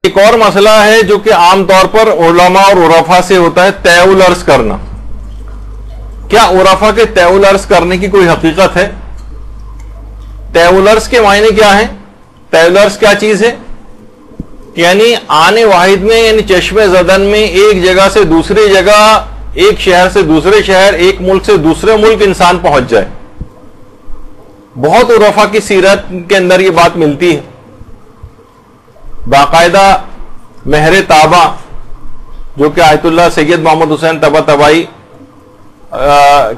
ایک اور مسئلہ ہے جو کہ عام طور پر علماء اور عرفا سے ہوتا ہے، تیول عرض کرنا. کیا عرفا کے تیول عرض کرنے کی کوئی حقیقت ہے؟ تیول عرض کے معنی کیا ہیں؟ تیول عرض کیا چیز ہے؟ یعنی آنے واحد میں، یعنی چشم زدن میں ایک جگہ سے دوسری جگہ، ایک شہر سے دوسرے شہر، ایک ملک سے دوسرے ملک انسان پہنچ جائے. بہت عرفا کی سیرت کے اندر یہ بات ملتی ہے. باقاعدہ مہر تابہ جو کہ آیت اللہ سید محمد حسین طباطبائی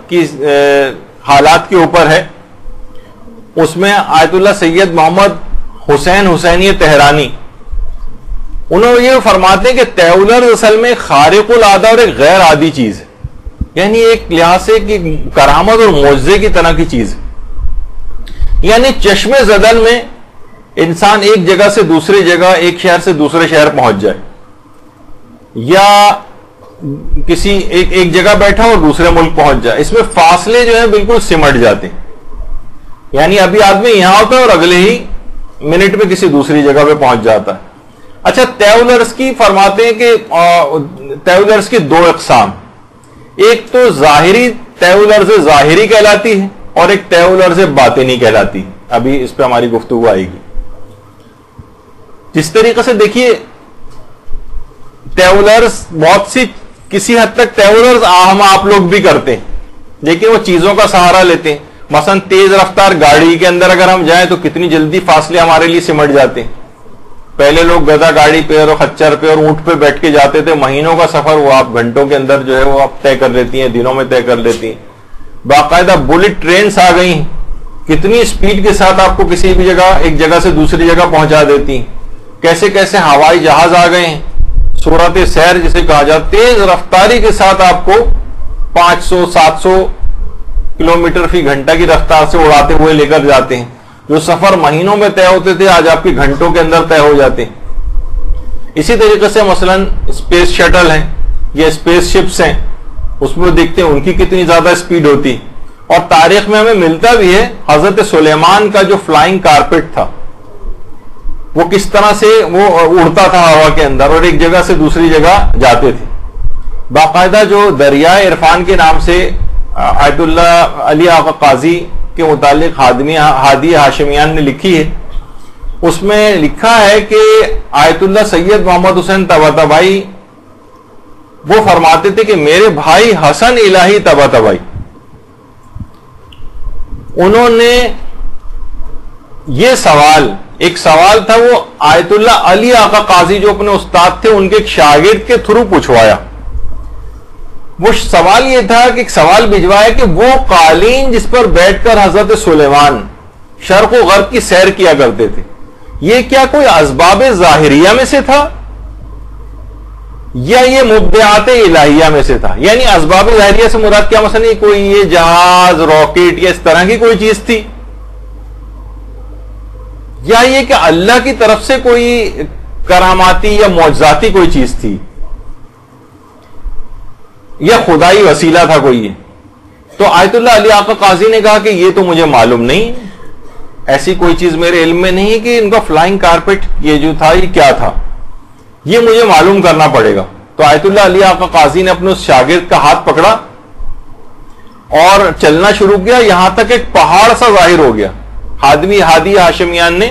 کی حالات کے اوپر ہے، اس میں آیت اللہ سید محمد حسین حسینی تہرانی انہوں یہ فرماتے ہیں کہ تیولر اصل میں خارق العادہ اور ایک غیر عادی چیز ہے، یعنی ایک لحاظ سے کہ کرامت اور معجزے کی طرح کی چیز ہے. یعنی چشم زدن میں انسان ایک جگہ سے دوسری جگہ، ایک شہر سے دوسرے شہر پہنچ جائے، یا کسی ایک جگہ بیٹھا اور دوسرے ملک پہنچ جائے. اس میں فاصلے جو ہیں بالکل سمٹ جاتے ہیں. یعنی ابھی آدمی یہاں ہوتا ہے اور اگلے ہی منٹ میں کسی دوسری جگہ پہ پہنچ جاتا ہے. اچھا، تیولرز کی فرماتے ہیں کہ تیولرز کی دو اقسام، ایک تو ظاہری تیولرز ظاہری کہلاتی ہے اور ایک تیولرز باطنی کہلاتی ہے. ابھی اس پہ ہماری گفتگو آئے گی. جس طریقے سے دیکھیے تیولرز بہت سی کسی حد تک تیولرز ہم آپ لوگ بھی کرتے ہیں، لیکن وہ چیزوں کا سہارا لیتے ہیں. مثلا تیز رفتار گاڑی کے اندر اگر ہم جائیں تو کتنی جلدی فاصلے ہمارے لیے سمٹ جاتے ہیں. پہلے لوگ گدھا گاڑی پہ اور خچر پہ اور اونٹ پہ بیٹھ کے جاتے تھے، مہینوں کا سفر وہ آپ گھنٹوں کے اندر جو ہے وہ آپ طے کر لیتی ہیں، دنوں میں طے کر لیتی ہیں. باقاعدہ بلٹ ٹرینز آ گئی ہیں، کتنی سپیڈ کے ساتھ آپ کو کسی بھی جگہ، ایک جگہ سے دوسری جگہ پہنچا دیتی ہیں. کیسے کیسے ہوائی جہاز آ گئے ہیں، صورت سیر جسے کہا جاتا، تیز رفتاری کے ساتھ آپ کو 500-700 کلومیٹر فی گھنٹہ کی رفتار سے اڑاتے ہوئے لے کر جاتے ہیں. جو سفر مہینوں میں طے ہوتے تھے آج آپ کے گھنٹوں کے اندر طے ہو جاتے ہیں. اسی طریقے سے مثلا اسپیس شٹل ہیں یا اسپیس شپس ہیں، اس میں دیکھتے ہیں ان کی کتنی زیادہ سپیڈ ہوتی. اور تاریخ میں ہمیں ملتا بھی ہے حضرت سلیمان کا جو فلائنگ کارپٹ تھا وہ کس طرح سے وہ اڑتا تھا ہوا کے اندر اور ایک جگہ سے دوسری جگہ جاتے تھے. باقاعدہ جو دریائے عرفان کے نام سے آیت اللہ علی آقا قاضی کے متعلق ہادی ہاشمیان نے لکھی ہے، اس میں لکھا ہے کہ آیت اللہ سید محمد حسین طباطبائی وہ فرماتے تھے کہ میرے بھائی حسن الہی طباطبائی انہوں نے یہ سوال، ایک سوال تھا وہ آیت اللہ علی آقا قاضی جو اپنے استاد تھے ان کے ایک شاگرد کے تھرو پوچھوایا. وہ سوال یہ تھا کہ ایک سوال بھجوایا کہ وہ قالین جس پر بیٹھ کر حضرت سلیمان شرق و غرب کی سیر کیا کرتے تھے، یہ کیا کوئی اسباب ظاہریہ میں سے تھا یا یہ مبدعات الہیہ میں سے تھا؟ یعنی اسباب ظاہریہ سے مراد کیا؟ مثلا کوئی یہ جہاز، راکٹ یا اس طرح کی کوئی چیز تھی، یا یہ کہ اللہ کی طرف سے کوئی کراماتی یا معجزاتی کوئی چیز تھی، یا خدائی وسیلہ تھا کوئی یہ؟ تو آیت اللہ علی آقا قاضی نے کہا کہ یہ تو مجھے معلوم نہیں، ایسی کوئی چیز میرے علم میں نہیں کہ ان کا فلائنگ کارپٹ یہ جو تھا یہ کیا تھا، یہ مجھے معلوم کرنا پڑے گا. تو آیت اللہ علی آقا قاضی نے اپنے اس شاگرد کا ہاتھ پکڑا اور چلنا شروع کیا، یہاں تک ایک پہاڑ سا ظاہر ہو گیا. ہادی ہاشمیان نے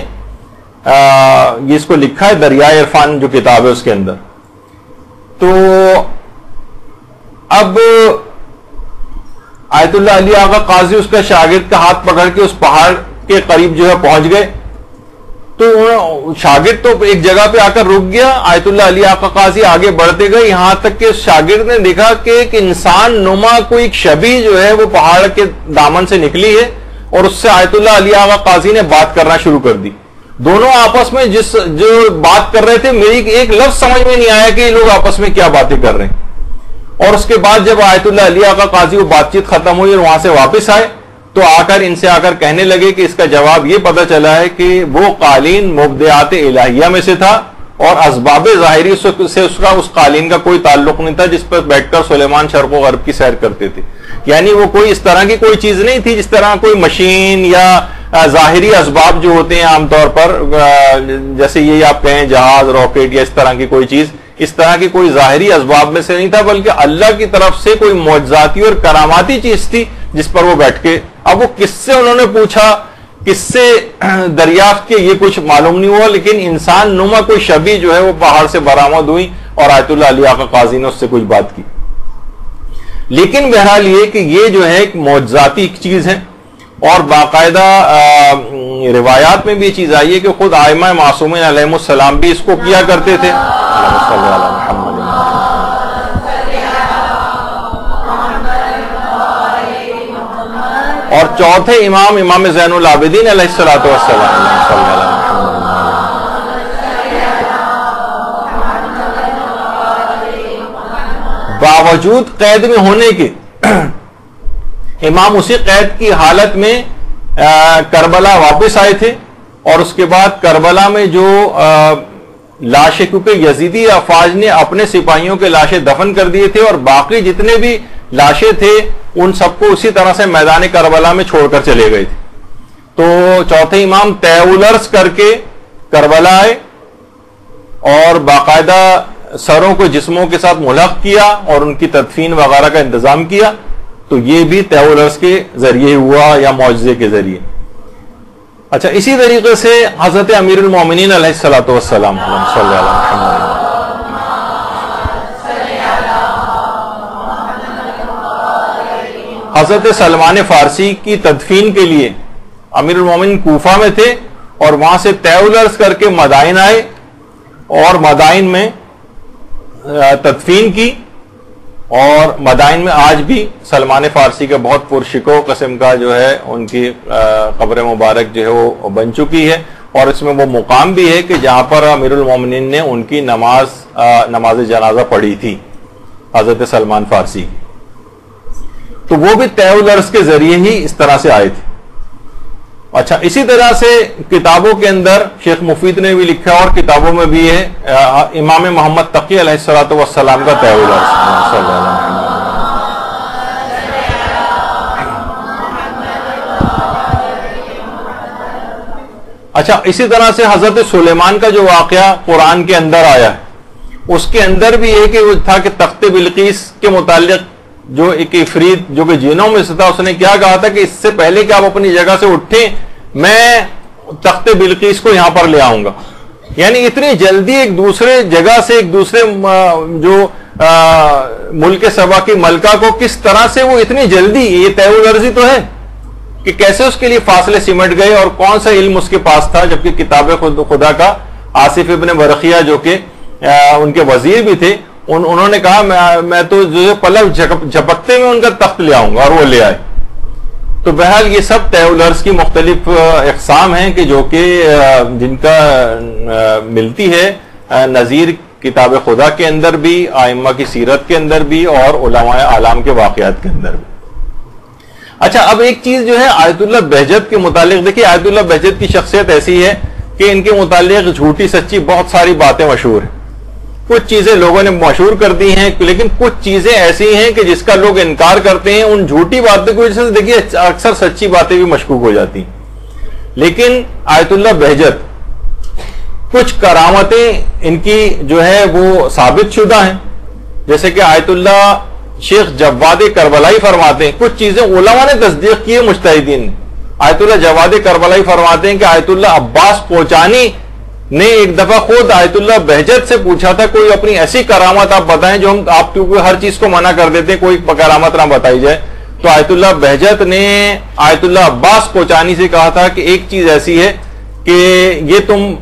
یہ اس کو لکھا ہے، دریائے عرفان جو کتاب ہے اس کے اندر. تو اب آیت اللہ علی آقا قاضی اس کا شاگرد کا ہاتھ پکڑ کے اس پہاڑ کے قریب جو ہے پہنچ گئے. تو شاگرد تو ایک جگہ پہ آ کر رک گیا، آیت اللہ علی آقا قاضی آگے بڑھتے گئے، یہاں تک کہ شاگرد نے دیکھا کہ ایک انسان نما کوئی ایک شبیہ جو ہے وہ پہاڑ کے دامن سے نکلی ہے اور اس سے آیت اللہ علی آقا قاضی نے بات کرنا شروع کر دی. دونوں آپس میں جو بات کر رہے تھے میری ایک لفظ سمجھ میں نہیں آیا کہ یہ لوگ آپس میں کیا باتیں کر رہے ہیں. اور اس کے بعد جب آیت اللہ علی آقا قاضی وہ بات چیت ختم ہوئی اور وہاں سے واپس آئے تو ان سے آ کر کہنے لگے کہ اس کا جواب یہ پتہ چلا ہے کہ وہ قالین مبدعات الہیہ میں سے تھا اور اسباب ظاہری سے اس قالین کا کوئی تعلق نہیں تھا جس پر بیٹھ کر سلیمان شرق و غرب کی سیر کرتے تھے. یعنی وہ کوئی اس طرح کی کوئی چیز نہیں تھی جس طرح کوئی مشین یا ظاہری اسباب جو ہوتے ہیں عام طور پر، جیسے یہ آپ کہیں جہاز، راکٹ یا اس طرح کی کوئی چیز، اس طرح کی کوئی ظاہری اسباب میں سے نہیں تھا، بلکہ اللہ کی طرف سے کوئی معجزاتی اور کراماتی چیز تھی جس پر وہ بیٹھ کے، اب وہ کس سے انہوں نے پوچھا، کس سے دریافت کیا، یہ کچھ معلوم نہیں ہوا، لیکن انسان نما کوئی شبیہ جو ہے وہ پہاڑ سے برآمد ہوئی اور آیت اللہ علی آقا قاضی نے اس سے کچھ بات کی۔ لیکن بہرحال یہ کہ یہ جو ہے ایک معجزاتی چیز ہے، اور باقاعدہ روایات میں بھی یہ چیز آئی ہے کہ خود ائمہ معصومین علیہم السلام بھی اس کو کیا کرتے تھے۔ اور چوتھے امام زین العابدین علیہ الصلوۃ والسلام، باوجود قید میں ہونے کے امام اسی قید کی حالت میں کربلا واپس آئے تھے، اور اس کے بعد کربلا میں جو لاشیں، کیونکہ یزیدی افواج نے اپنے سپاہیوں کے لاشیں دفن کر دیے تھے، اور باقی جتنے بھی لاشیں تھے ان سب کو اسی طرح سے میدان کربلا میں چھوڑ کر چلے گئے تھے۔ تو چوتھے امام تیولرز کر کے کربلا آئے اور باقاعدہ سروں کو جسموں کے ساتھ ملحق کیا اور ان کی تدفین وغیرہ کا انتظام کیا، تو یہ بھی تیولرز کے ذریعے ہوا یا معجزے کے ذریعے۔ اچھا، اسی طریقے سے حضرت امیر المومنین علیہ الصلوۃ والسلام، صلی اللہ علیہ وسلم، حضرت سلمان فارسی کی تدفین کے لیے امیر المومنین کوفہ میں تھے، اور وہاں سے تیولرز کر کے مدائن آئے اور مدائن میں تدفین کی، اور مدائن میں آج بھی سلمان فارسی کا بہت پرشکو قسم کا جو ہے ان کی قبر مبارک جو ہے وہ بن چکی ہے، اور اس میں وہ مقام بھی ہے کہ جہاں پر امیر المومنین نے ان کی نماز جنازہ پڑھی تھی حضرت سلمان فارسی، تو وہ بھی تیولرز کے ذریعے ہی اس طرح سے آئے تھے۔ اچھا، اسی طرح سے کتابوں کے اندر شیخ مفید نے بھی لکھا، اور کتابوں میں بھی ہے امام محمد تقی علیہ الصلوۃ والسلام کا تیولرز۔ اچھا، اسی طرح سے حضرت سلیمان کا جو واقعہ قرآن کے اندر آیا ہے، اس کے اندر بھی یہ کہ وہ تھا کہ تخت بلقیس کے متعلق جو ایک عفریت جو کہ جنوں میں سے تھا، اس نے کیا کہا تھا کہ اس سے پہلے کہ آپ اپنی جگہ سے اٹھیں میں تخت بلقیس کو یہاں پر لے آؤں گا، یعنی اتنی جلدی ایک دوسرے جگہ سے ایک دوسرے جو ملک سبا کی ملکہ کو کس طرح سے وہ اتنی جلدی، یہ تیولرزی تو ہے کہ کیسے اس کے لیے فاصلے سمٹ گئے، اور کون سا علم اس کے پاس تھا، جبکہ کتاب خدا کا آصف ابن برقیہ جو کہ ان کے وزیر بھی تھے، انہوں نے کہا میں تو جو پلو جھپکتے میں ان کا تخت لے آؤں گا، اور وہ لے آئے۔ تو بہرحال یہ سب تیولرز کی مختلف اقسام ہیں کہ جو کہ جن کا ملتی ہے نظیر کتاب خدا کے اندر بھی، ائمہ کی سیرت کے اندر بھی، اور علماء اعلام کے واقعات کے اندر بھی۔ اچھا، اب ایک چیز جو ہے آیت اللہ بہجت کے متعلق، دیکھیے آیت اللہ بہجت کی شخصیت ایسی ہے کہ ان کے متعلق جھوٹی سچی بہت ساری باتیں مشہور ہیں، کچھ چیزیں لوگوں نے مشہور کر دی ہیں، لیکن کچھ چیزیں ایسی ہیں کہ جس کا لوگ انکار کرتے ہیں، ان جھوٹی باتوں کی وجہ سے دیکھیے اکثر سچی باتیں بھی مشکوک ہو جاتی ہیں۔ لیکن آیت اللہ بہجت کچھ کرامتیں ان کی جو ہے وہ ثابت شدہ ہیں، جیسے کہ آیت اللہ شیخ جواد کربلائی فرماتے ہیں، کچھ چیزیں علماء نے تصدیق کی ہے مجتہدین نے۔ آیت اللہ جواد کربلائی فرماتے ہیں کہ آیت اللہ عباس کوچانی نے ایک دفعہ خود آیت اللہ بہجت سے پوچھا تھا کوئی اپنی ایسی کرامت آپ بتائیں جو ہم آپ کیونکہ ہر چیز کو منع کر دیتے ہیں، کوئی کرامت نہ بتائی جائے، تو آیت اللہ بہجت نے آیت اللہ عباس کوچانی سے کہا تھا کہ ایک چیز ایسی ہے کہ یہ تم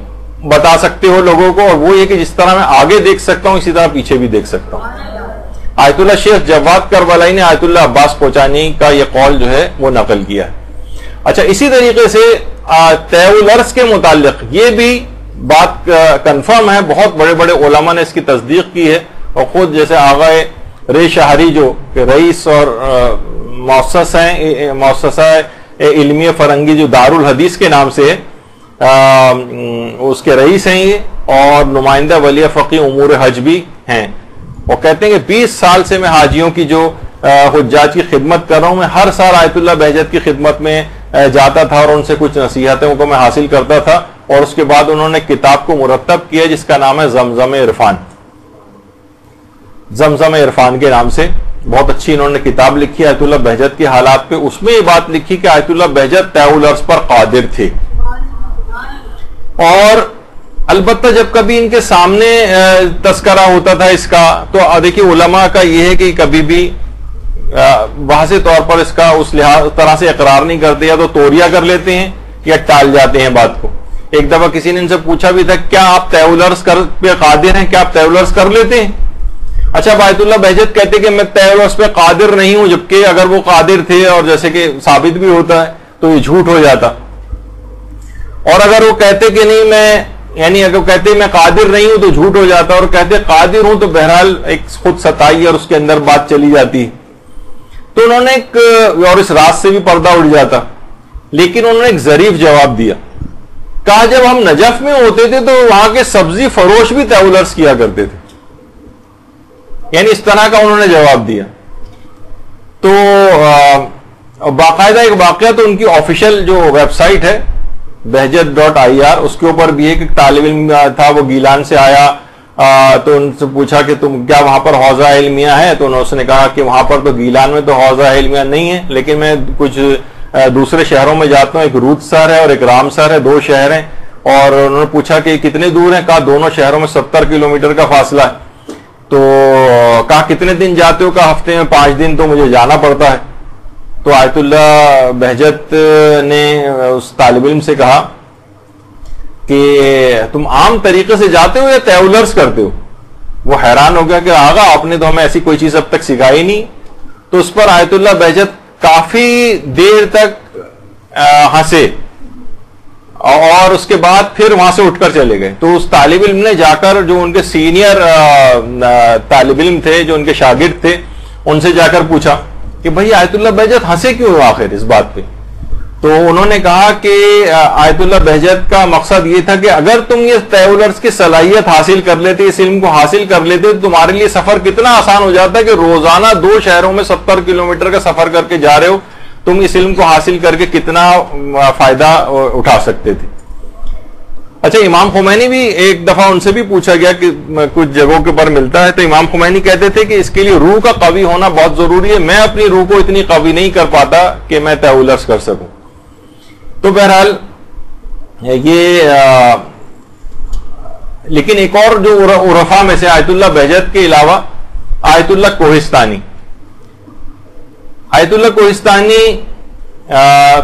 بتا سکتے ہو لوگوں کو، اور وہ یہ کہ جس طرح میں آگے دیکھ سکتا ہوں اسی طرح پیچھے بھی دیکھ سکتا ہوں۔ آیت اللہ شیخ جواد کربلائی نے آیت اللہ عباس کوچانی کا یہ قول جو ہے وہ نقل کیا ہے۔ اچھا، اسی طریقے سے تیولرز کے متعلق یہ بھی بات کنفرم ہے، بہت بڑے بڑے علماء نے اس کی تصدیق کی ہے، اور خود جیسے آغا رے شہری جو کہ رئیس اور مؤسسہ علمی فرنگی جو دارالحدیث کے نام سے ہے، اس کے رئیس ہیں یہ، اور نمائندہ ولی فقی امور حج بھی ہیں، اور کہتے ہیں کہ 20 سال سے میں حاجیوں کی جو حجاج کی خدمت کر رہا ہوں، میں ہر سال آیت اللہ بہجت کی خدمت میں جاتا تھا اور ان سے کچھ نصیحتوں کو میں حاصل کرتا تھا، اور اس کے بعد انہوں نے کتاب کو مرتب کیا جس کا نام ہے زمزم عرفان. زمزم عرفان کے نام سے بہت اچھی انہوں نے کتاب لکھی آیت اللہ بہجت کے حالات پہ. اس میں یہ بات لکھی کہ آیت اللہ بہجت طیع العرض پر قادر تھے، اور البتہ جب کبھی ان کے سامنے تذکرہ ہوتا تھا اس کا تو دیکھیے علماء کا یہ ہے کہ کبھی بھی واضح طور پر اس کا اس طرح سے اقرار نہیں کرتے، یا تو توریہ کر لیتے ہیں یا ٹال جاتے ہیں بات کو. ایک دفعہ کسی نے ان سے پوچھا بھی تھا کیا آپ طیع العرض پہ قادر ہیں، کیا آپ طیع العرض کر لیتے ہیں؟ اچھا آیت اللہ بہجت کہتے کہ میں طیع العرض پہ قادر نہیں ہوں، جبکہ اگر وہ قادر تھے اور جیسے کہ ثابت بھی ہوتا ہے تو یہ جھوٹ ہو جاتا. اور اگر وہ کہتے کہ نہیں میں، یعنی اگر کہتے میں قادر نہیں ہوں تو جھوٹ ہو جاتا، اور کہتے قادر ہوں تو بہرحال ایک خود ستائی اور اس کے اندر بات چلی جاتی. تو انہوں نے ایک، اور اس راز سے بھی پردہ اڑ جاتا، لیکن انہوں نے ایک ظریف جواب دیا. کہا جب ہم نجف میں ہوتے تھے تو وہاں کے سبزی فروش بھی طیع العرض کیا کرتے تھے. یعنی اس طرح کا انہوں نے جواب دیا. تو باقاعدہ ایک واقعہ تو ان کی آفیشیل جو ویب سائٹ ہے behjat.ir، اس کے اوپر بھی ایک طالب علم تھا، وہ گیلان سے آیا، تو ان سے پوچھا کہ تم کیا وہاں پر حوزہ علمیہ ہے؟ تو اس نے کہا کہ وہاں پر تو گیلان میں تو حوزہ علمیہ نہیں ہے، لیکن میں کچھ دوسرے شہروں میں جاتا ہوں، ایک روت سر ہے اور ایک رام سر ہے، 2 شہر ہیں. اور انہوں نے پوچھا کہ کتنے دور ہیں؟ کہا دونوں شہروں میں 70 کلومیٹر کا فاصلہ ہے. تو کہا کتنے دن جاتے ہو؟ کہا ہفتے میں 5 دن تو مجھے جانا پڑتا ہے. تو آیت اللہ بہجت نے اس طالب علم سے کہا کہ تم عام طریقے سے جاتے ہو یا طیع العرض کرتے ہو؟ وہ حیران ہو گیا کہ آغا آپ نے تو ہمیں ایسی کوئی چیز اب تک سکھائی نہیں. تو اس پر آیت اللہ بہجت کافی دیر تک ہنسے اور اس کے بعد پھر وہاں سے اٹھ کر چلے گئے. تو اس طالب علم نے جا کر، جو ان کے سینئر طالب علم تھے، جو ان کے شاگرد تھے، ان سے جا کر پوچھا کہ بھائی آیت اللہ بہجت ہنسے کیوں آخر اس بات پہ؟ تو انہوں نے کہا کہ آیت اللہ بہجت کا مقصد یہ تھا کہ اگر تم یہ طیع العرض کی صلاحیت حاصل کر لیتے، اس علم کو حاصل کر لیتے، تو تمہارے لیے سفر کتنا آسان ہو جاتا ہے کہ روزانہ 2 شہروں میں 70 کلومیٹر کا سفر کر کے جا رہے ہو، تم اس علم کو حاصل کر کے کتنا فائدہ اٹھا سکتے تھے. اچھا امام خمینی بھی ایک دفعہ ان سے بھی پوچھا گیا کہ کچھ جگہوں کے پر ملتا ہے، تو امام خمینی کہتے تھے کہ اس کے لیے روح کا قوی ہونا بہت ضروری ہے، میں اپنی روح کو اتنی قوی نہیں کر پاتا کہ میں طیع العرض کر سکوں. تو بہرحال یہ لیکن ایک اور جو عرفاء میں سے آیت اللہ بہجت کے علاوہ آیت اللہ کوہستانی، آیت اللہ کوہستانی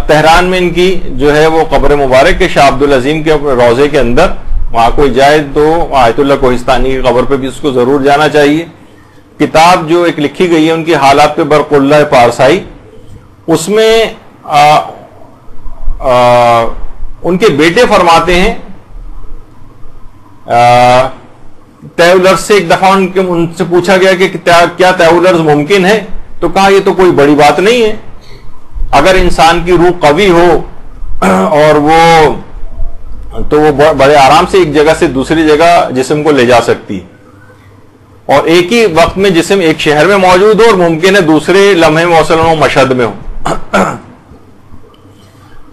تہران میں ان کی جو ہے وہ قبر مبارک کے شاہ عبدالعظیم کے روضے کے اندر، وہاں کوئی جائے تو آیت اللہ کوہستانی کی قبر پہ بھی اس کو ضرور جانا چاہیے. کتاب جو ایک لکھی گئی ہے ان کی حالات پہ برق اللہ پارسائی، اس میں ان کے بیٹے فرماتے ہیں طیع العرض سے ایک دفعہ ان سے پوچھا گیا کہ کیا طیع العرض ممکن ہے؟ تو کہا یہ تو کوئی بڑی بات نہیں ہے، اگر انسان کی روح قوی ہو اور تو وہ بڑے آرام سے ایک جگہ سے دوسری جگہ جسم کو لے جا سکتی، اور ایک ہی وقت میں جسم ایک شہر میں موجود ہو اور ممکن ہے دوسرے لمحے میں مثلا مشہد میں ہو.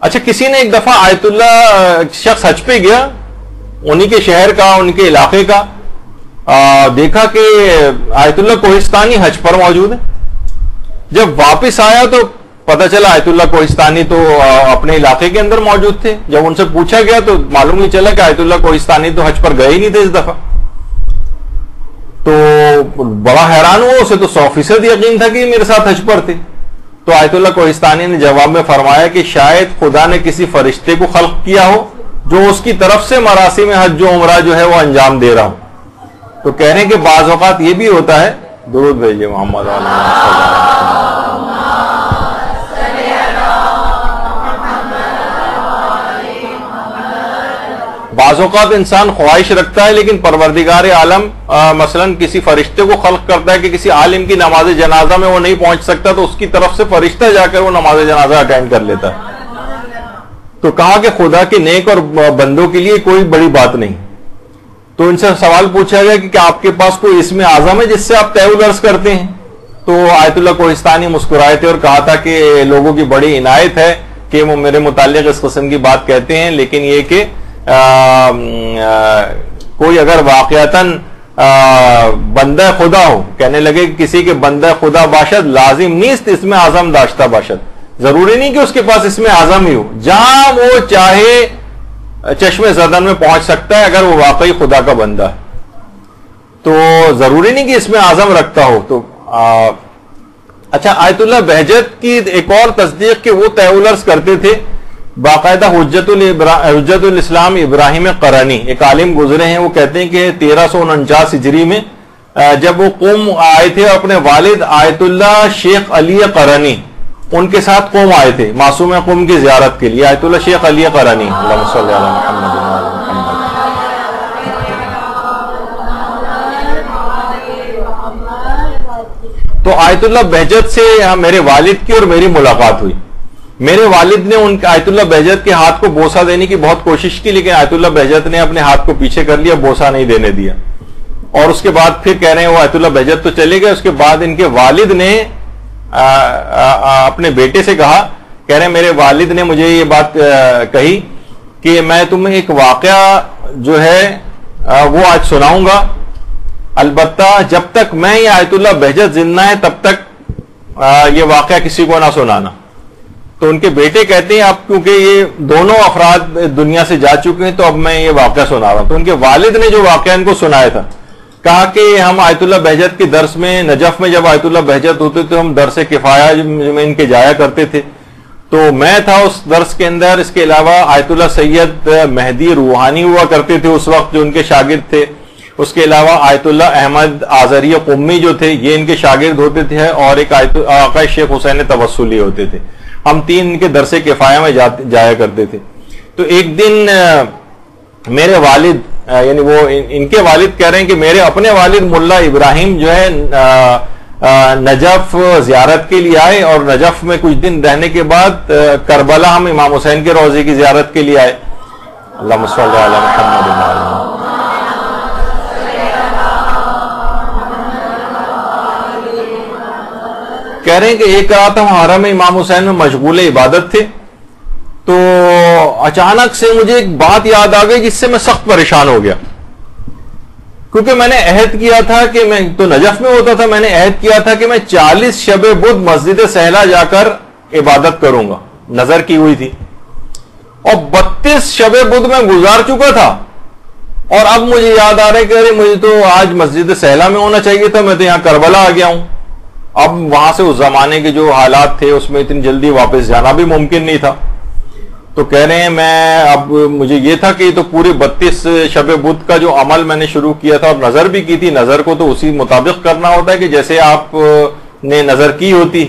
اچھا کسی نے ایک دفعہ آیت اللہ شخص حج پہ گیا، انہی کے شہر کا، ان کے علاقے کا، دیکھا کہ آیت اللہ کوہستانی حج پر موجود ہے. جب واپس آیا تو پتہ چلا آیت اللہ کوہستانی تو اپنے علاقے کے اندر موجود تھے. جب ان سے پوچھا گیا تو معلوم ہی چلا کہ آیت اللہ کوہستانی تو حج پر گئے ہی نہیں تھے اس دفعہ. تو بڑا حیران ہوا، اسے تو 100% یقین تھا کہ میرے ساتھ حج پر تھے. تو آیت اللہ کوہستانی نے جواب میں فرمایا کہ شاید خدا نے کسی فرشتے کو خلق کیا ہو جو اس کی طرف سے مراسم حج و عمرہ جو ہے وہ انجام دے رہا ہو. تو کہہ رہے ہیں کہ بعض اوقات یہ بھی ہوتا ہے، درود بھیجیے محمد بعض اوقات انسان خواہش رکھتا ہے لیکن پروردگار عالم مثلا کسی فرشتے کو خلق کرتا ہے کہ کسی عالم کی نماز جنازہ میں وہ نہیں پہنچ سکتا تو اس کی طرف سے فرشتہ جا کر وہ نماز جنازہ اٹینڈ کر لیتا ہے. تو کہا کہ خدا کے نیک اور بندوں کے لیے کوئی بڑی بات نہیں. تو ان سے سوال پوچھا گیا کہ کیا آپ کے پاس کوئی اسم اعظم ہے جس سے آپ طیع العرض کرتے ہیں؟ تو آیت اللہ کوہستانی مسکرائے تھے اور کہا تھا کہ لوگوں کی بڑی عنایت ہے کہ وہ میرے متعلق اس قسم کی بات کہتے ہیں، لیکن یہ کہ کوئی اگر واقعتاً بندہ خدا ہو، کہنے لگے کہ کسی کے بندہ خدا باشد لازم نیست اس میں اعظم داشتہ باشد، ضروری نہیں کہ اس کے پاس اس میں اعظم ہی ہو، جہاں وہ چاہے چشم زدن میں پہنچ سکتا ہے اگر وہ واقعی خدا کا بندہ ہے، تو ضروری نہیں کہ اس میں اعظم رکھتا ہو۔ تو اچھا، آیت اللہ بہجت کی ایک اور تصدیق کہ وہ تیولرز کرتے تھے، باقاعدہ حجت الاسلام ابراہیم قرنی ایک عالم گزرے ہیں، وہ کہتے ہیں کہ 1349 ہجری میں جب وہ قوم آئے تھے، اپنے والد آیت اللہ شیخ علی قرنی ان کے ساتھ قوم آئے تھے معصوم قوم کی زیارت کے لیے، آیت اللہ شیخ علی قرنی، اللہم صلی علی محمد و علی محمد۔ تو آیت اللہ بہجت سے میرے والد کی اور میری ملاقات ہوئی۔ میرے والد نے ان آیت اللہ بہجت کے ہاتھ کو بوسہ دینے کی بہت کوشش کی، لیکن آیت اللہ بہجت نے اپنے ہاتھ کو پیچھے کر لیا، بوسہ نہیں دینے دیا، اور اس کے بعد پھر کہہ رہے ہیں وہ آیت اللہ بہجت تو چلے گئے، اس کے بعد ان کے والد نے اپنے بیٹے سے کہا، کہہ رہے ہیں میرے والد نے مجھے یہ بات کہی کہ میں تمہیں ایک واقعہ جو ہے وہ آج سناؤں گا، البتہ جب تک میں یہ آیت اللہ بہجت زندہ ہے تب تک یہ واقعہ کسی کو نہ سنانا۔ تو ان کے بیٹے کہتے ہیں اب کیونکہ یہ دونوں افراد دنیا سے جا چکے ہیں تو اب میں یہ واقعہ سنا رہا ہوں۔ تو ان کے والد نے جو واقعہ ان کو سنایا تھا، کہا کہ ہم آیت اللہ بہجت کے درس میں نجف میں جب آیت اللہ بہجت ہوتے تھے ہم درس کفایہ میں ان کے جایا کرتے تھے، تو میں تھا اس درس کے اندر، اس کے علاوہ آیت اللہ سید مہدی روحانی ہوا کرتے تھے اس وقت جو ان کے شاگرد تھے، اس کے علاوہ آیت اللہ احمد آزری قمی جو تھے یہ ان کے شاگرد ہوتے تھے، اور ایک آقا شیخ حسین توسلی ہوتے تھے، ہم تین ان کے درس کفایہ میں جایا کرتے تھے۔ تو ایک دن میرے والد یعنی وہ ان کے والد کہہ رہے ہیں کہ میرے اپنے والد ملا ابراہیم جو ہے نجف زیارت کے لیے آئے، اور نجف میں کچھ دن رہنے کے بعد کربلا ہم امام حسین کے روضے کی زیارت کے لیے آئے، اللہم صلی علی محمد و علی محمد۔ کہہ رہے ہیں کہ ایک رات ہم حرم امام حسین میں مشغول عبادت تھے، تو اچانک سے مجھے ایک بات یاد آ گئی جس سے میں سخت پریشان ہو گیا، کیونکہ میں نے عہد کیا تھا کہ میں تو نجف میں ہوتا تھا، میں نے عہد کیا تھا کہ میں 40 شب بدھ مسجد سہلا جا کر عبادت کروں گا، نظر کی ہوئی تھی، اور 32 شب بدھ میں گزار چکا تھا، اور اب مجھے یاد آ رہا ہے کہ ارے مجھے تو آج مسجد سہلا میں ہونا چاہیے تھا، میں تو یہاں کربلا آ گیا ہوں۔ اب وہاں سے اس زمانے کے جو حالات تھے اس میں اتنی جلدی واپس جانا بھی ممکن نہیں تھا، تو کہہ رہے ہیں میں اب مجھے یہ تھا کہ یہ تو پورے 32 شب بدھ کا جو عمل میں نے شروع کیا تھا اور نظر بھی کی تھی، نظر کو تو اسی مطابق کرنا ہوتا ہے کہ جیسے آپ نے نظر کی ہوتی،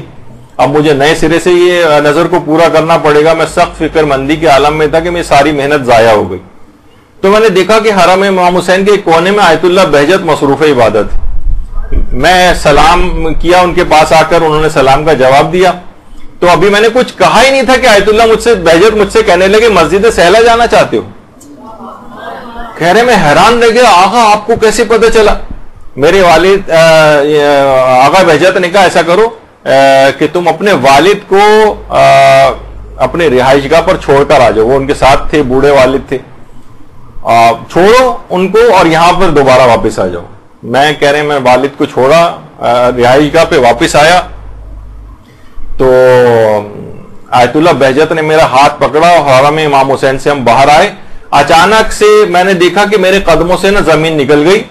اب مجھے نئے سرے سے یہ نظر کو پورا کرنا پڑے گا۔ میں سخت فکر مندی کے عالم میں تھا کہ میری ساری محنت ضائع ہو گئی۔ تو میں نے دیکھا کہ حرم امام حسین کے ایک کونے میں آیت اللہ بہجت مصروف عبادت، میں سلام کیا ان کے پاس آ کر، انہوں نے سلام کا جواب دیا، تو ابھی میں نے کچھ کہا ہی نہیں تھا کہ آیت اللہ بہجت مجھ سے کہنے لگے مسجد سہلا جانا چاہتے ہو؟ کہہ رہے میں حیران رہ گیا، آقا آپ کو کیسے پتہ چلا؟ میرے والد آقا بہجت نے کہا ایسا کرو کہ تم اپنے والد کو اپنے رہائش گاہ پر چھوڑ کر آ جاؤ، وہ ان کے ساتھ تھے، بوڑھے والد تھے، چھوڑو ان کو اور یہاں پر دوبارہ واپس آ جاؤ۔ میں کہہ رہے میں والد کو چھوڑا، رہائش گاہ پہ واپس آیا تو آیت اللہ بہجت نے میرا ہاتھ پکڑا اور حرم امام حسین سے ہم باہر آئے۔ اچانک سے میں نے دیکھا کہ میرے قدموں سے نا زمین نکل گئی،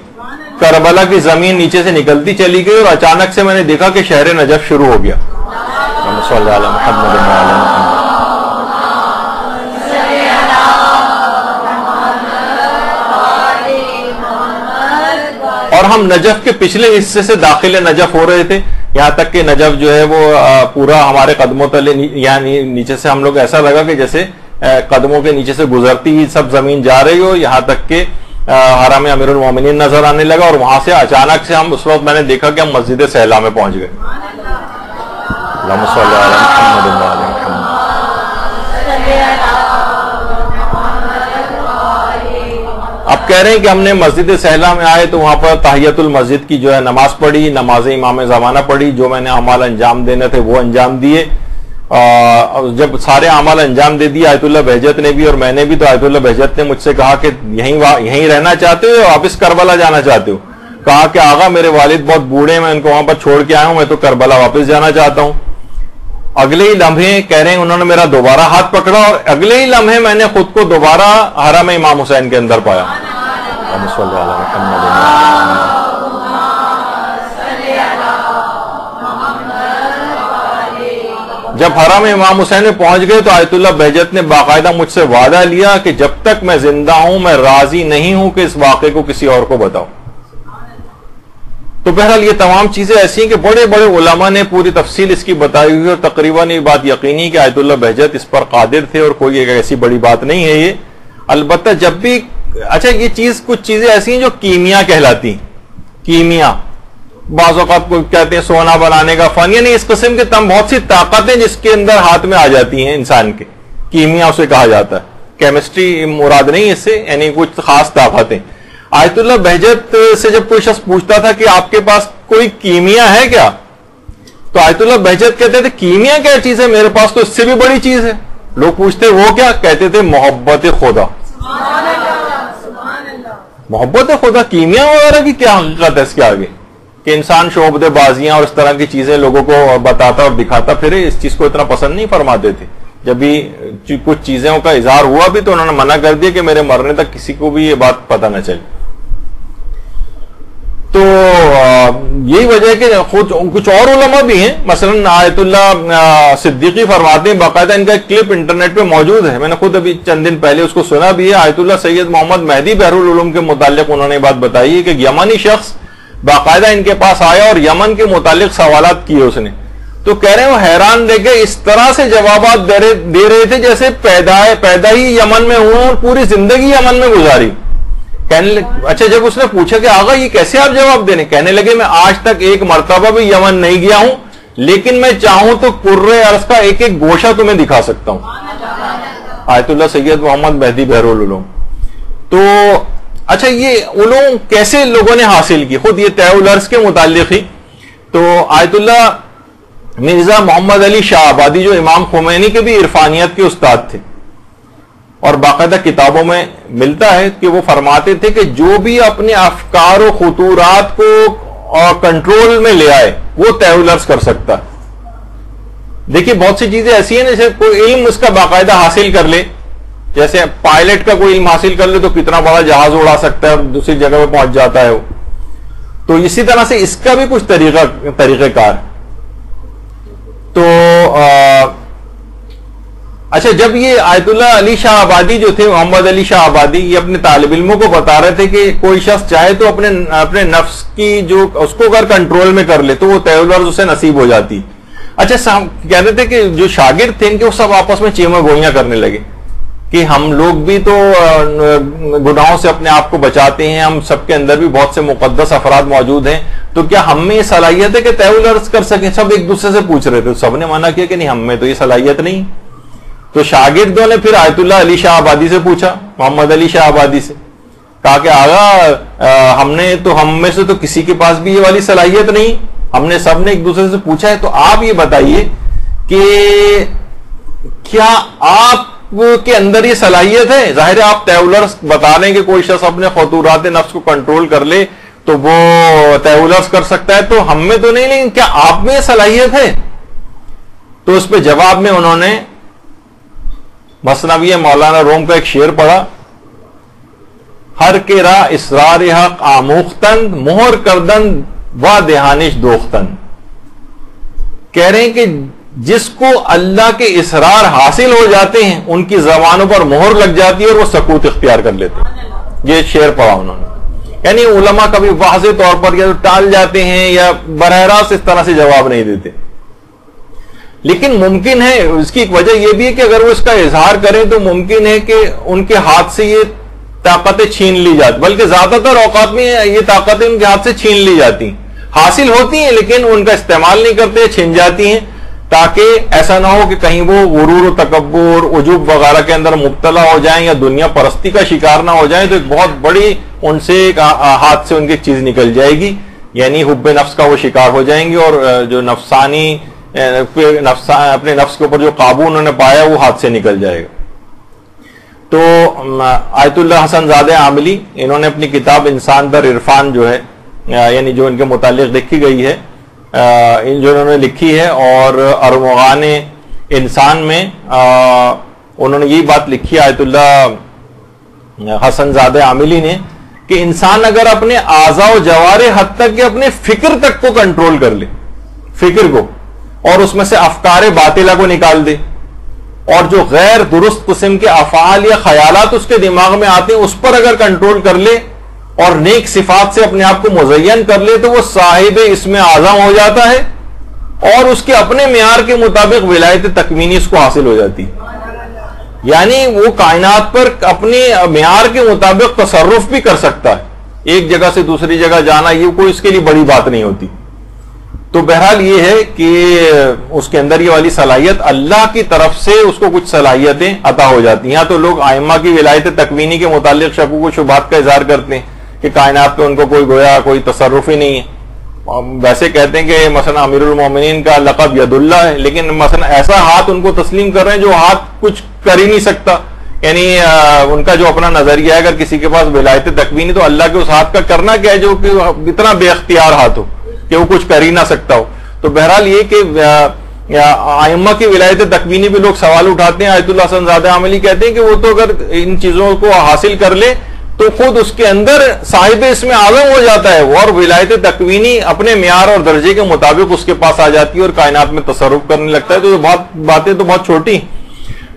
کربلا کی زمین نیچے سے نکلتی چلی گئی، اور اچانک سے میں نے دیکھا کہ شہر نجف شروع ہو گیا۔ صلی اللہ علیہ محمد و علی محمد۔ اور ہم نجف کے پچھلے حصے سے داخل نجف ہو رہے تھے، یہاں تک کہ نجف جو ہے وہ پورا ہمارے قدموں تلے، یعنی نیچے سے ہم لوگ ایسا لگا کہ جیسے قدموں کے نیچے سے گزرتی ہی سب زمین جا رہی ہو، یہاں تک کہ حرم امیر المومنین نظر آنے لگا، اور وہاں سے اچانک سے ہم اس وقت میں نے دیکھا کہ ہم مسجد سہلا میں پہنچ گئے۔ اللہم صلی علی محمد و علی محمد۔ اب کہہ رہے ہیں کہ ہم نے مسجد سہلا میں آئے تو وہاں پر تحیت المسجد کی جو ہے نماز پڑھی، نماز امام زمانہ پڑھی، جو میں نے اعمال انجام دینے تھے وہ انجام دیے، جب سارے اعمال انجام دے دیا آیت اللہ بہجت نے بھی اور میں نے بھی, تو آیت اللہ بہجت نے مجھ سے کہا کہ یہیں رہنا چاہتے ہو یا واپس کربلا جانا چاہتے ہو؟ کہا کہ آغا میرے والد بہت بوڑھے ہیں, میں ان کو وہاں پر چھوڑ کے آیا ہوں, میں تو کربلا واپس جانا چاہتا ہوں. اگلے ہی لمحے کہہ رہے ہیں انہوں نے میرا دوبارہ ہاتھ پکڑا اور اگلے ہی لمحے میں نے خود کو دوبارہ حرم امام حسین کے اندر پایا. جب حرم امام حسین میں پہنچ گئے تو آیت اللہ بہجت نے باقاعدہ مجھ سے وعدہ لیا کہ جب تک میں زندہ ہوں میں راضی نہیں ہوں کہ اس واقعے کو کسی اور کو بتاؤں. تو بہرحال یہ تمام چیزیں ایسی ہیں کہ بڑے بڑے علماء نے پوری تفصیل اس کی بتائی ہوئی اور تقریباً یہ بات یقینی کہ آیت اللہ بہجت اس پر قادر تھے اور کوئی ایسی بڑی بات نہیں ہے یہ. البتہ جب بھی اچھا یہ کچھ چیزیں ایسی ہیں جو کیمیا کہلاتی ہیں. کیمیا بعض اوقات کو کہتے ہیں سونا بنانے کا فن, یعنی اس قسم کے بہت سی طاقتیں جس کے اندر ہاتھ میں آ جاتی ہیں انسان کے, کیمیا اسے کہا جاتا ہے. کیمسٹری مراد نہیں اس سے, یعنی کچھ خاص طاقتیں. آیت اللہ بہجت سے جب کوئی شخص پوچھتا تھا کہ آپ کے پاس کوئی کیمیا ہے کیا, تو آیت اللہ بہجت کہتے تھے کیمیا کیا چیز ہے, میرے پاس تو اس سے بھی بڑی چیز ہے. لوگ پوچھتے وہ کیا, کہتے تھے محبت خدا. محبت خدا, کیمیا وغیرہ کی کیا حقیقت ہے اس کے آگے کہ انسان شعبدے بازیاں اور اس طرح کی چیزیں لوگوں کو بتاتا اور دکھاتا پھرے, اس چیز کو اتنا پسند نہیں فرماتے تھے. جب بھی کچھ چیزوں کا اظہار ہوا بھی تو انہوں نے منع کر دیا کہ میرے مرنے تک کسی کو بھی یہ بات پتہ نہ چلے. تو یہی وجہ ہے کہ خود کچھ اور علماء بھی ہیں, مثلا آیت اللہ صدیقی فرماتے ہیں, باقاعدہ ان کا ایک کلپ انٹرنیٹ پہ موجود ہے, میں نے خود ابھی چند دن پہلے اس کو سنا بھی ہے. آیت اللہ سید محمد مہدی بحر العلوم کے متعلق انہوں نے بات بتائی ہے کہ یمنی شخص باقاعدہ ان کے پاس آیا اور یمن کے متعلق سوالات کیے اس نے, تو کہہ رہے ہیں وہ حیران دے کے اس طرح سے جوابات دے رہے تھے جیسے پیدا ہی یمن میں ہوں اور پوری زندگی یمن میں گزاری. اچھا جب اس نے پوچھا کہ آغا یہ کیسے آپ جواب دینے, کہنے لگے میں آج تک ایک مرتبہ بھی یمن نہیں گیا ہوں, لیکن میں چاہوں تو کرۂ ارض کا ایک ایک گوشہ تمہیں دکھا سکتا ہوں. آیت اللہ سید محمد مہدی بحر العلوم. تو اچھا یہ علوم کیسے لوگوں نے حاصل کی, خود یہ طے الارض کے متعلق ہی. تو آیت اللہ مرزا محمد علی شاہ آبادی جو امام خمینی کے بھی عرفانیت کے استاد تھے, اور باقاعدہ کتابوں میں ملتا ہے کہ وہ فرماتے تھے کہ جو بھی اپنے افکار و خطورات کو کنٹرول میں لے آئے وہ طے الارض کر سکتا ہے. دیکھیے بہت سی چیزیں ایسی ہیں جیسے کوئی علم اس کا باقاعدہ حاصل کر لے, جیسے پائلٹ کا کوئی علم حاصل کر لے تو کتنا بڑا جہاز اڑا سکتا ہے اور دوسری جگہ پہ پہنچ جاتا ہے وہ. تو اسی طرح سے اس کا بھی کچھ طریقہ کار. تو اچھا جب یہ آیت اللہ علی شاہ آبادی جو تھے, محمد علی شاہ آبادی, یہ اپنے طالب علموں کو بتا رہے تھے کہ کوئی شخص چاہے تو اپنے نفس کی جو اس کو اگر کنٹرول میں کر لے تو وہ طے الارض اسے نصیب ہو جاتی. اچھا کہتے تھے کہ جو شاگرد تھے ان کے وہ سب آپس میں چیمہ گوئیاں کرنے لگے کہ ہم لوگ بھی تو گناہوں سے اپنے آپ کو بچاتے ہیں, ہم سب کے اندر بھی بہت سے مقدس افراد موجود ہیں, تو کیا ہم میں یہ صلاحیت ہے کہ طے الارض کر سکیں. سب ایک دوسرے سے پوچھ رہے تھے, سب نے منع کیا کہ نہیں ہم میں تو یہ صلاحیت نہیں. تو شاگردوں نے پھر آیت اللہ علی شاہ آبادی سے پوچھا, محمد علی شاہ آبادی سے, کہا کہ آغا ہم میں سے تو کسی کے پاس بھی یہ والی صلاحیت نہیں, ہم نے سب نے ایک دوسرے سے پوچھا ہے, تو آپ یہ بتائیے کہ کیا آپ کے اندر یہ صلاحیت ہے. ظاہر ہے آپ طے الارض بتا رہے ہیں کہ کوئی شخص اپنے خطورات نفس کو کنٹرول کر لے تو وہ طے الارض کر سکتا ہے, تو ہم میں تو نہیں, لیکن کیا آپ میں یہ صلاحیت ہے. تو اس پہ جواب میں انہوں نے مثنوی مولانا روم کا ایک شعر پڑھا, ہر کے راہ اسرار حق آموختن مہر کردن و دہانش دوختن. کہہ رہے ہیں کہ جس کو اللہ کے اسرار حاصل ہو جاتے ہیں ان کی زبانوں پر مہر لگ جاتی ہے اور وہ سکوت اختیار کر لیتے ہیں. یہ شعر پڑھا انہوں نے. یعنی علماء کبھی واضح طور پر یا ٹال جاتے ہیں یا براہ راست اس طرح سے جواب نہیں دیتے, لیکن ممکن ہے, اس کی ایک وجہ یہ بھی ہے کہ اگر وہ اس کا اظہار کریں تو ممکن ہے کہ ان کے ہاتھ سے یہ طاقتیں چھین لی جاتی, بلکہ زیادہ تر اوقات میں یہ طاقتیں ان کے ہاتھ سے چھین لی جاتی, حاصل ہوتی ہیں لیکن ان کا استعمال نہیں کرتے, چھن جاتی ہیں, تاکہ ایسا نہ ہو کہ کہیں وہ غرور و تکبر عجوب وغیرہ کے اندر مبتلا ہو جائیں یا دنیا پرستی کا شکار نہ ہو جائیں, تو ایک بہت بڑی ان سے ہاتھ سے ان کی چیز نکل جائے گی, یعنی حب نفس کا وہ شکار ہو جائیں گے اور جو نفسانی اپنے نفس کے اوپر جو قابو انہوں نے پایا وہ ہاتھ سے نکل جائے گا. تو آیت اللہ حسن زادہ عاملی انہوں نے اپنی کتاب انسان در عرفان جو ہے یعنی جو ان کے متعلق لکھی گئی ہے جو انہوں نے لکھی ہے اور ارمغان انسان میں انہوں نے یہی بات لکھی ہے آیت اللہ حسن زادہ عاملی نے کہ انسان اگر اپنے اعضاء و جوارح حد تک کہ اپنے فکر تک کو کنٹرول کر لے فکر کو اور اس میں سے افکار باطلہ کو نکال دے اور جو غیر درست قسم کے افعال یا خیالات اس کے دماغ میں آتے ہیں اس پر اگر کنٹرول کر لے اور نیک صفات سے اپنے آپ کو مزین کر لے تو وہ صاحب اسم اعظم ہو جاتا ہے اور اس کے اپنے معیار کے مطابق ولایت تکوینی اس کو حاصل ہو جاتی ہے. یعنی وہ کائنات پر اپنے معیار کے مطابق تصرف بھی کر سکتا ہے. ایک جگہ سے دوسری جگہ جانا یہ کوئی اس کے لیے بڑی بات نہیں ہوتی. تو بہرحال یہ ہے کہ اس کے اندر یہ والی صلاحیت اللہ کی طرف سے اس کو کچھ صلاحیتیں عطا ہو جاتی ہیں. یہاں تو لوگ ائمہ کی ولایت تکوینی کے متعلق شکوک و شبہات کا اظہار کرتے ہیں کہ کائنات پہ ان کو کوئی گویا کوئی تصرف ہی نہیں ہے. ویسے کہتے ہیں کہ مثلا امیر المومنین کا لقب ید اللہ ہے لیکن مثلا ایسا ہاتھ ان کو تسلیم کر رہے ہیں جو ہاتھ کچھ کر ہی نہیں سکتا. یعنی ان کا جو اپنا نظریہ ہے اگر کسی کے پاس ولایت تکوینی تو اللہ کے اس ہاتھ کا کرنا کیا ہے جو کہ اتنا بے اختیار ہاتھ ہو کہ وہ کچھ کر ہی نہ سکتا ہو. تو بہرحال یہ کہ ائمہ کی ولایت تکوینی بھی لوگ سوال اٹھاتے ہیں. آیت اللہ حسن زادہ عاملی کہتے ہیں کہ وہ تو اگر ان چیزوں کو حاصل کر لے تو خود اس کے اندر صاحب اسم اعظم ہو جاتا ہے اور ولایت تکوینی اپنے معیار اور درجے کے مطابق اس کے پاس آ جاتی ہے اور کائنات میں تصرف کرنے لگتا ہے. تو یہ باتیں تو بہت چھوٹی.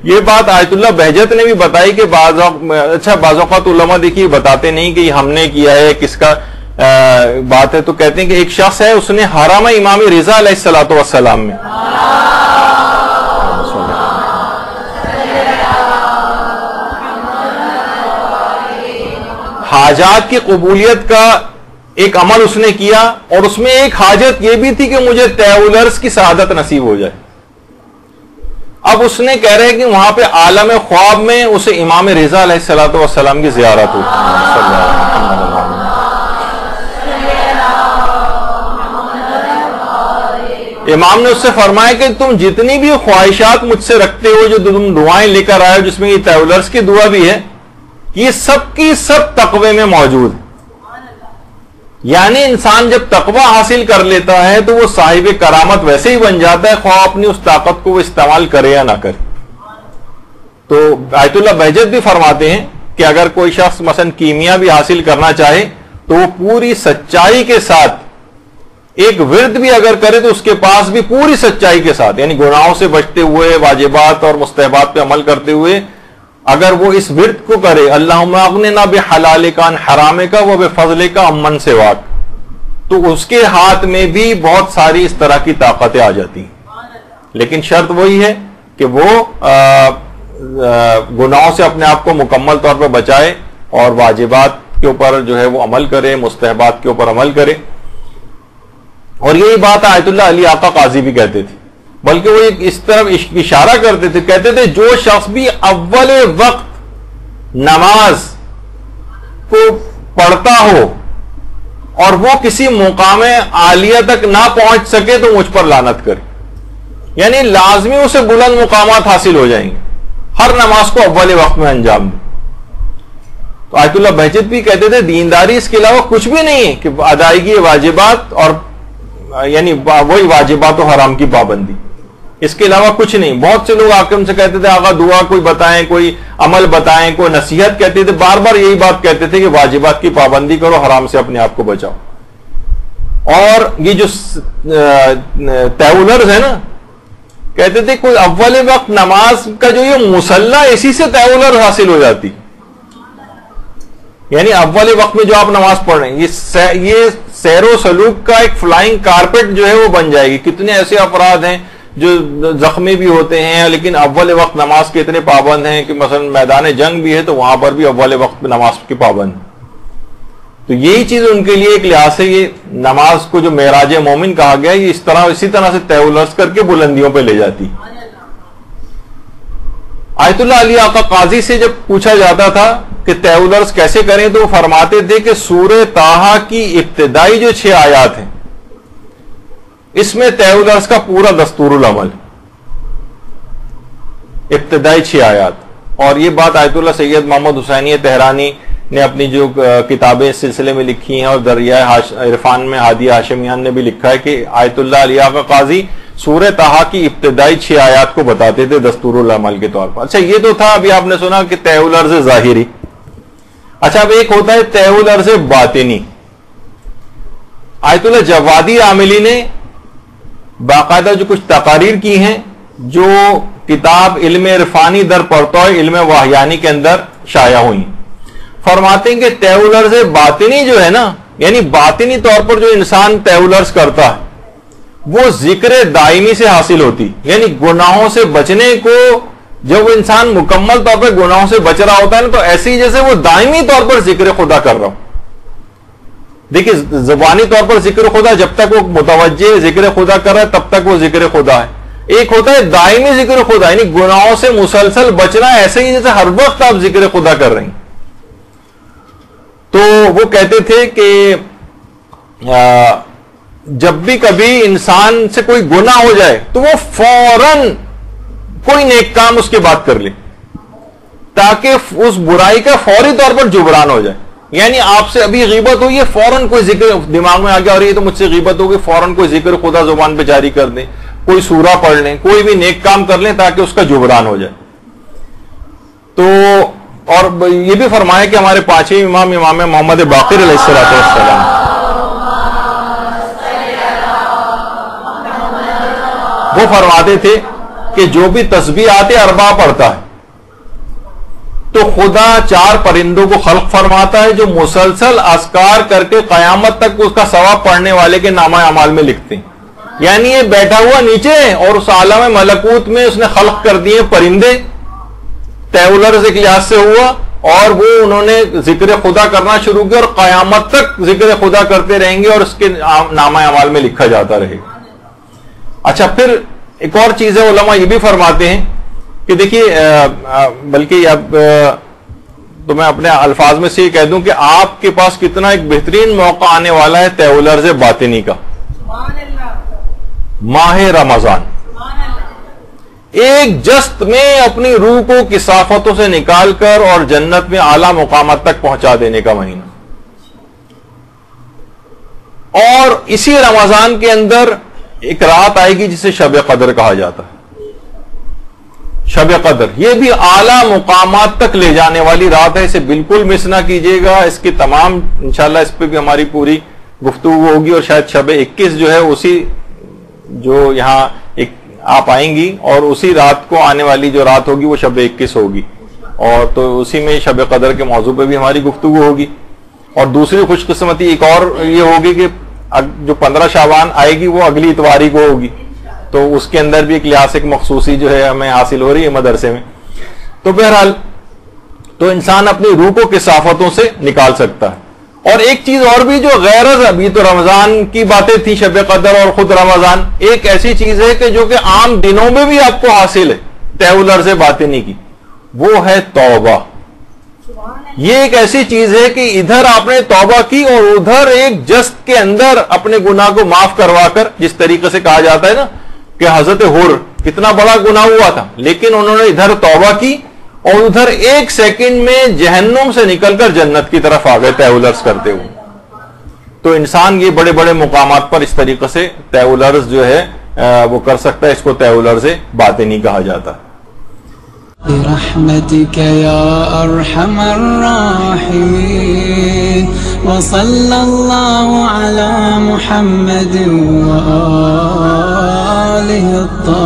یہ بات آیت اللہ بہجت نے بھی بتائی کہ بعض اوقات علماء دیکھیے بتاتے نہیں کہ ہم نے کیا ہے کس کا بات ہے. تو کہتے ہیں کہ ایک شخص ہے اس نے حرام امام رضا علیہ الصلوۃ والسلام میں حاجات کی قبولیت کا ایک عمل اس نے کیا اور اس میں ایک حاجت یہ بھی تھی کہ مجھے طیولرز کی سعادت نصیب ہو جائے. اب اس نے کہہ رہے کہ وہاں پہ عالم خواب میں اسے امام رضا علیہ الصلوۃ والسلام کی زیارت ہوئی. امام نے اس سے فرمایا کہ تم جتنی بھی خواہشات مجھ سے رکھتے ہو جو تم دعائیں لے کر آئے ہو جس میں یہ طیولرز کی دعا بھی ہے یہ سب کی سب تقوی میں موجود ہے. یعنی انسان جب تقوی حاصل کر لیتا ہے تو وہ صاحب کرامت ویسے ہی بن جاتا ہے خواہ اپنی اس طاقت کو وہ استعمال کرے یا نہ کرے. تو آیت اللہ بہجت بھی فرماتے ہیں کہ اگر کوئی شخص مثلا کیمیا بھی حاصل کرنا چاہے تو وہ پوری سچائی کے ساتھ ایک ورد بھی اگر کرے تو اس کے پاس بھی پوری سچائی کے ساتھ یعنی گناہوں سے بچتے ہوئے واجبات اور مستحبات پہ عمل کرتے ہوئے اگر وہ اس ورد کو کرے اللہم اغننا بحلالک عن حرامک و بفضلک عمن سواک تو اس کے ہاتھ میں بھی بہت ساری اس طرح کی طاقتیں آ جاتی ہیں. لیکن شرط وہی ہے کہ وہ گناہوں سے اپنے آپ کو مکمل طور پر بچائے اور واجبات کے اوپر جو ہے وہ عمل کرے مستحبات کے اوپر عمل کرے. اور یہی بات آیت اللہ علی آقا قاضی بھی کہتے تھے بلکہ وہ اس طرف اشارہ کرتے تھے کہتے تھے جو شخص بھی اول وقت نماز کو پڑھتا ہو اور وہ کسی مقام عالیہ تک نہ پہنچ سکے تو مجھ پر لعنت کرے. یعنی لازمی اسے بلند مقامات حاصل ہو جائیں گے ہر نماز کو اول وقت میں انجام دے. تو آیت اللہ بہجت بھی کہتے تھے دینداری اس کے علاوہ کچھ بھی نہیں ہے کہ ادائیگی واجبات اور یعنی وہی واجبات و حرام کی پابندی اس کے علاوہ کچھ نہیں. بہت سے لوگ آ کے ہم سے کہتے تھے آقا دعا کوئی بتائیں کوئی عمل بتائیں کوئی نصیحت کہتے تھے بار بار یہی بات کہتے تھے کہ واجبات کی پابندی کرو حرام سے اپنے آپ کو بچاؤ. اور یہ جو طیولرز ہے نا کہتے تھے کوئی اول وقت نماز کا جو یہ مسلح اسی سے طیولرز حاصل ہو جاتی یعنی اول وقت میں جو آپ نماز پڑھ رہے ہیں یہ سیر و سلوک کا ایک فلائنگ کارپیٹ جو ہے وہ بن جائے گی. کتنے ایسے افراد ہیں جو زخمی بھی ہوتے ہیں لیکن اول وقت نماز کے اتنے پابند ہیں کہ مثلا میدان جنگ بھی ہے تو وہاں پر بھی اول وقت نماز کے پابند. تو یہی چیز ان کے لیے ایک لحاظ سے یہ نماز کو جو معراج مومن کہا گیا یہ اسی طرح سے طیولرز کر کے بلندیوں پہ لے جاتی. آیت اللہ علی آقا قاضی سے جب پوچھا جاتا تھا کہ طیولرز کیسے کریں تو وہ فرماتے تھے کہ سورہ طٰہٰ کی ابتدائی جو 6 آیات ہیں اس میں طیب العرض کا پورا دستور العمل، ابتدائی 6 آیات. اور یہ بات آیت اللہ سید محمد حسینی تہرانی نے اپنی جو کتابیں اس سلسلے میں لکھی ہیں، اور دریائے عرفان میں ہادی ہاشمیان نے بھی لکھا ہے کہ آیت اللہ علیہ کا قاضی سورہ طٰہٰ کی ابتدائی 6 آیات کو بتاتے تھے دستور العمل کے طور پر. اچھا یہ تو تھا، ابھی آپ نے سنا کہ طیب العرض ظاہری. اچھا اب ایک ہوتا ہے طیب العرض باطنی. آیت اللہ جوادی عاملی نے باقاعدہ جو کچھ تقاریر کی ہیں جو کتاب علم عرفانی در پرتو علم واہیانی کے اندر شائع ہوئی، فرماتے ہیں کہ طیب العرض باطنی جو ہے نا، یعنی باطنی طور پر جو انسان طیب العرض کرتا ہے وہ ذکر دائمی سے حاصل ہوتی، یعنی گناہوں سے بچنے کو جب وہ انسان مکمل طور پر گناہوں سے بچ رہا ہوتا ہے نا، تو ایسے ہی جیسے وہ دائمی طور پر ذکر خدا کر رہا ہو. دیکھیں زبانی طور پر ذکر خدا جب تک وہ متوجہ ذکر خدا کر رہا ہے تب تک وہ ذکر خدا ہے. ایک ہوتا ہے دائمی ذکر خدا، یعنی گناہوں سے مسلسل بچنا، ایسے ہی جیسے ہر وقت آپ ذکر خدا کر رہے ہیں. تو وہ کہتے تھے کہ جب بھی کبھی انسان سے کوئی گناہ ہو جائے تو وہ فوراً کوئی نیک کام اس کے بعد کر لے تاکہ اس برائی کا فوری طور پر جبران ہو جائے. یعنی آپ سے ابھی غیبت ہوئی ہے، فوراً کوئی ذکر دماغ میں آ گیا اور یہ تو مجھ سے غیبت ہو گئی، فوراً کوئی ذکر خدا زبان پہ جاری کر دیں، کوئی سورہ پڑھ لیں، کوئی بھی نیک کام کر لیں تاکہ اس کا جبران ہو جائے. تو اور یہ بھی فرمایا کہ ہمارے 5ویں امام محمد باقر علیہ السلام وہ فرماتے تھے کہ جو بھی تسبیحات اربع پڑھتا ہے تو خدا 4 پرندوں کو خلق فرماتا ہے جو مسلسل اذکار کر کے قیامت تک اس کا ثواب پڑھنے والے کے نامہ اعمال میں لکھتے ہیں. یعنی یہ بیٹھا ہوا نیچے ہے اور اس عالم ملکوت میں اس نے خلق کر دیے پرندے، طیب العرض ایک لحاظ سے ہوا، اور وہ انہوں نے ذکر خدا کرنا شروع کیا اور قیامت تک ذکر خدا کرتے رہیں گے اور اس کے نامہ اعمال میں لکھا جاتا رہے گا. اچھا پھر ایک اور چیز ہے، علماء یہ بھی فرماتے ہیں کہ دیکھیے بلکہ اب تو میں اپنے الفاظ میں سے یہ کہہ دوں کہ آپ کے پاس کتنا ایک بہترین موقع آنے والا ہے طیب العرض باطنی کا. ماہ رمضان ایک جست میں اپنی روح کو کثافتوں سے نکال کر اور جنت میں اعلیٰ مقامات تک پہنچا دینے کا مہینہ. اور اسی رمضان کے اندر ایک رات آئے گی جسے شب قدر کہا جاتا ہے. شب قدر یہ بھی اعلیٰ مقامات تک لے جانے والی رات ہے، اسے بالکل مس نہ کیجیے گا. اس کی تمام انشاءاللہ اس پہ بھی ہماری پوری گفتگو ہوگی، اور شاید شب 21 جو ہے اسی جو یہاں ایک آپ آئیں گی اور اسی رات کو آنے والی جو رات ہوگی وہ شب 21 ہوگی، اور تو اسی میں شب قدر کے موضوع پہ بھی ہماری گفتگو ہوگی. اور دوسری خوش قسمتی ایک اور یہ ہوگی کہ جو 15 شعبان آئے گی وہ اگلی اتواری کو ہوگی، تو اس کے اندر بھی ایک لحاظ ایک مخصوصی جو ہے ہمیں حاصل ہو رہی ہے مدرسے میں. تو بہرحال تو انسان اپنی روح کو کثافتوں سے نکال سکتا ہے. اور ایک چیز اور بھی جو غیر ابھی تو رمضان کی باتیں تھی، شب قدر اور خود رمضان، ایک ایسی چیز ہے کہ جو کہ عام دنوں میں بھی آپ کو حاصل ہے طیب العرض باطنی کی، وہ ہے توبہ. یہ ایک ایسی چیز ہے کہ ادھر آپ نے توبہ کی اور ادھر ایک جست کے اندر اپنے گناہ کو معاف کروا کر، جس طریقے سے کہا جاتا ہے نا کہ حضرت حر کتنا بڑا گناہ ہوا تھا لیکن انہوں نے ادھر توبہ کی اور ادھر 1 سیکنڈ میں جہنم سے نکل کر جنت کی طرف آ گئے طیب العرض کرتے ہوئے. تو انسان یہ بڑے بڑے مقامات پر اس طریقے سے طیب العرض جو ہے وہ کر سکتا ہے. اس کو طیب العرض باطنی کہا جاتا ہے. برحمتك يا أرحم الراحمين وصلى الله على محمد وآله الطاهرين.